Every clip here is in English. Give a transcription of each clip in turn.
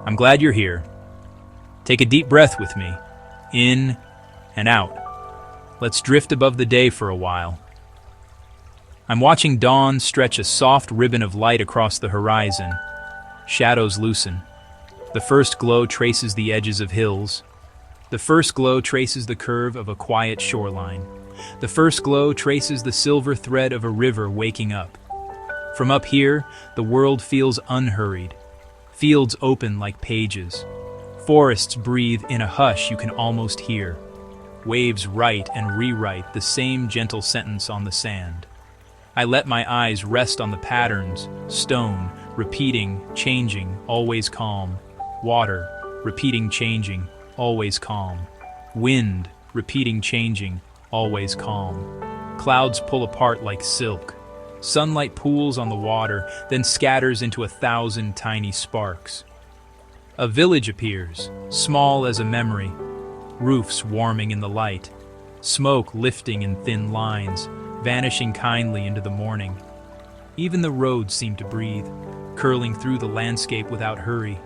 I'm glad you're here. Take a deep breath with me, in and out. Let's drift above the day for a while. I'm watching dawn stretch a soft ribbon of light across the horizon. Shadows loosen. The first glow traces the edges of hills. The first glow traces the curve of a quiet shoreline. The first glow traces the silver thread of a river waking up. From up here, the world feels unhurried. Fields open like pages. Forests breathe in a hush you can almost hear. Waves write and rewrite the same gentle sentence on the sand. I let my eyes rest on the patterns: stone, repeating, changing, always calm. Water, repeating, changing, always calm. Wind, repeating, changing, always calm. Clouds pull apart like silk. Sunlight pools on the water, then scatters into 1,000 tiny sparks. A village appears, small as a memory, roofs warming in the light, smoke lifting in thin lines, vanishing kindly into the morning. Even the roads seem to breathe, curling through the landscape without hurry.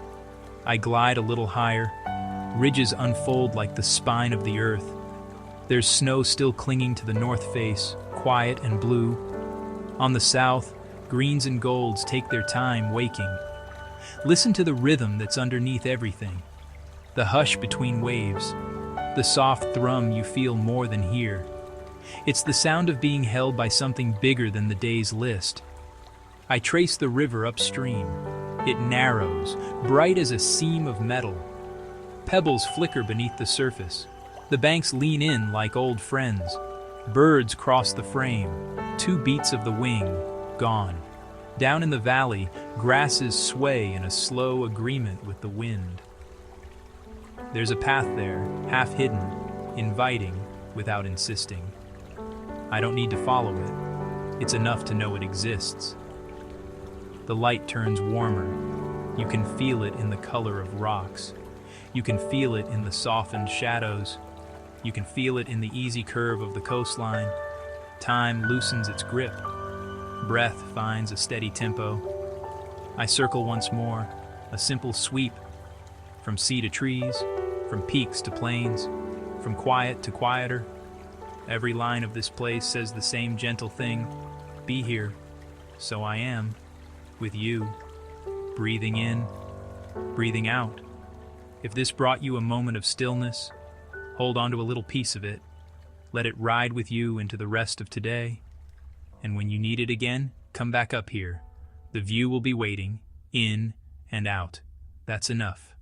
I glide a little higher. Ridges unfold like the spine of the earth. There's snow still clinging to the north face, quiet and blue. On the south, greens and golds take their time waking. Listen to the rhythm that's underneath everything. The hush between waves. The soft thrum you feel more than hear. It's the sound of being held by something bigger than the day's list. I trace the river upstream. It narrows, bright as a seam of metal. Pebbles flicker beneath the surface. The banks lean in like old friends. Birds cross the frame. 2 beats of the wing, gone. Down in the valley, grasses sway in a slow agreement with the wind. There's a path there, half hidden, inviting without insisting. I don't need to follow it. It's enough to know it exists. The light turns warmer. You can feel it in the color of rocks. You can feel it in the softened shadows. You can feel it in the easy curve of the coastline. Time loosens its grip. Breath finds a steady tempo. I circle once more, a simple sweep. From sea to trees, from peaks to plains, from quiet to quieter. Every line of this place says the same gentle thing: be here. So I am, with you, breathing in, breathing out. If this brought you a moment of stillness, hold on to a little piece of it. Let it ride with you into the rest of today. And when you need it again, come back up here. The view will be waiting, in and out. That's enough.